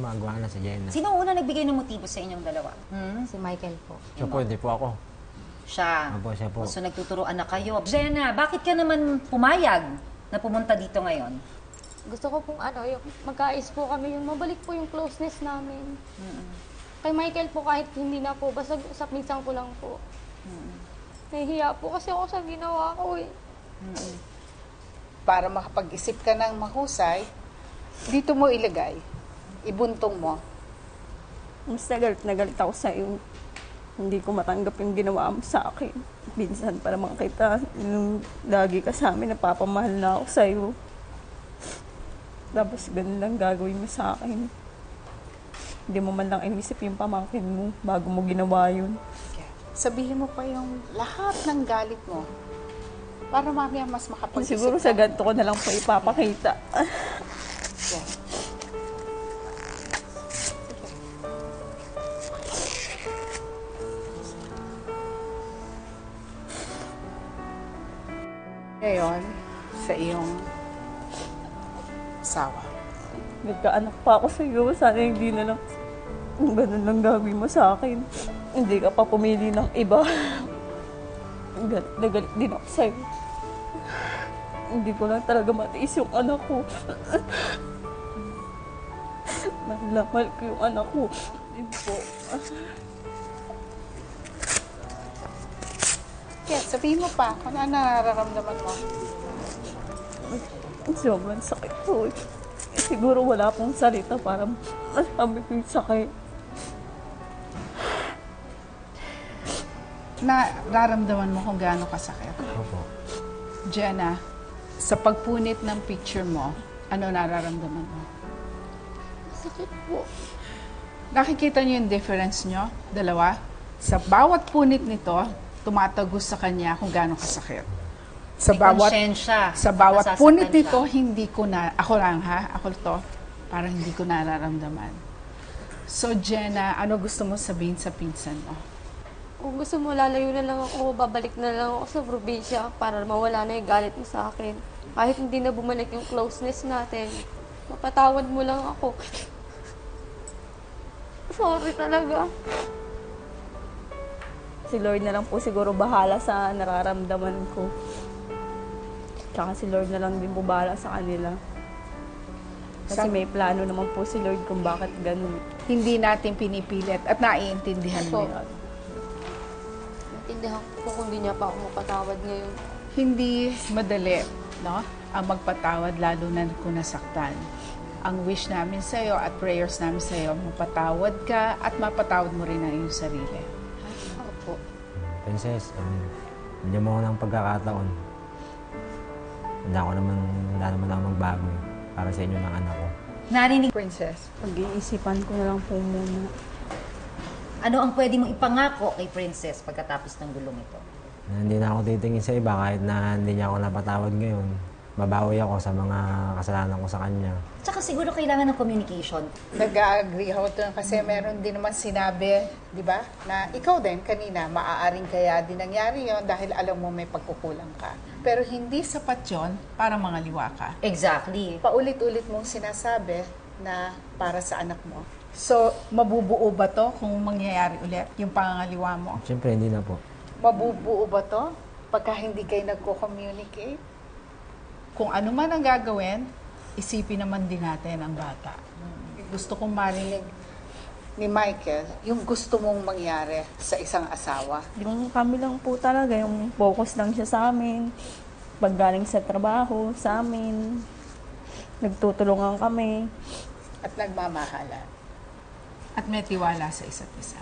gumagawa na si Jenna. Sino una nagbigay ng motibo sa inyong dalawa? Si Michael po. Siya po, hindi po ako. Siya. Opo, siya po. So nagtuturoan na kayo. Jenna, bakit ka naman pumayag na pumunta dito ngayon? Gusto ko pong yung magkaayos po kami, yung mabalik po yung closeness namin. Kay Michael po kahit hindi na po, basta sa pinsan ko lang po. Nahihiya po kasi ako sa ginawa ko eh. Para makapag-isip ka ng mahusay, dito mo ilagay. Ibuntong mo. Mas nagalit ako sa iyo. Hindi ko matanggap yung ginawa mo sa akin. Minsan para makita, nung lagi ka sa amin, napapamahal na ako sa iyo. Tapos ganun lang gagawin mo sa akin. Hindi mo man lang inisip yung pamangkin mo bago mo ginawa yun. Sabihin mo pa yung lahat ng galit mo. Para mamaya mas makapag-isip Siguro sa ganito ko na lang po ipapakita. Yeah. Ngayon, sa iyong asawa. Nagkaanak pa ako sa iyo. Sana hindi na lang ganun lang gawin mo sa akin. Hindi ka pa pumili ng iba. Nagalit din ako sa iyo. Hindi ko lang talaga matiis yung anak ko. Mahal ko yung anak ko. Hindi po. Kaya sabihin mo pa kung ano nararamdaman mo. Sobrang sakit po. Siguro wala pong salita para masabi ko yung sakit. Nararamdaman mo kung gaano kasakit. Opo. Jenna, sa pagpunit ng picture mo, ano nararamdaman mo? Sakit po. Nakikita niyo yung difference niyo, dalawa? Sa bawat punit nito, tumatagos sa kanya kung gaano kasakit. May konsyensya. Sa bawat Nasasaktan punit siya. nito, hindi ko na, ako lang ha, ako to, parang hindi ko nararamdaman. So Jenna, ano gusto mo sabihin sa pinsan mo? Kung gusto mo, lalayo na lang ako, babalik na lang ako sa probinsya para mawala na yung galit mo sa akin. Kahit hindi na bumalik yung closeness natin, mapatawad mo lang ako. Sorry talaga. Si Lord na lang po siguro bahala sa nararamdaman ko. Tsaka si Lord na lang din po bahala sa kanila. Kasi may plano naman po si Lord kung bakit ganun. Hindi natin pinipilit at naiintindihan mo So, yun. Naintindihan ko kung hindi niya pa ako mapatawad ngayon. Hindi madali, no? Ang magpatawad lalo na kung nasaktan. Ang wish namin sa iyo at prayers namin sa iyo, mapatawad ka at mapatawad mo rin ang iyong sarili. Opo. Princess, bigyan mo ako ng pagkakataon. Wala naman ako magbago para sa inyo ng anak ko. Narinig, Princess, Pag-iisipan ko na lang po muna. ano ang pwede mong ipangako kay Princess pagkatapos ng gulong ito? Na hindi na ako titingin sa iba kahit na hindi niya ako napatawad ngayon. Babawi ako sa mga kasalanan ko sa kanya. Tsaka siguro kailangan ng communication. nag-agree ako doon kasi meron din naman sinabi, di ba, na ikaw din kanina, maaaring kaya din nangyari yon dahil alam mo may pagkukulang ka. Pero hindi sapat yon para mangaliwa ka. Exactly. Paulit-ulit mong sinasabi na para sa anak mo. So, mabubuo ba to kung mangyayari ulit yung pangangaliwa mo? Siyempre, hindi na po. Mabubuo ba to pagka hindi kayo nagko-communicate? Kung ano man ang gagawin, isipin naman din natin ang bata. Gusto kong marinig ni Michael yung gusto mong mangyari sa isang asawa. Yung kami lang po talaga, yung focus lang siya sa amin. Pag galing sa trabaho, sa amin. Nagtutulungan kami. At nagmamahalan. At may tiwala sa isa't isa.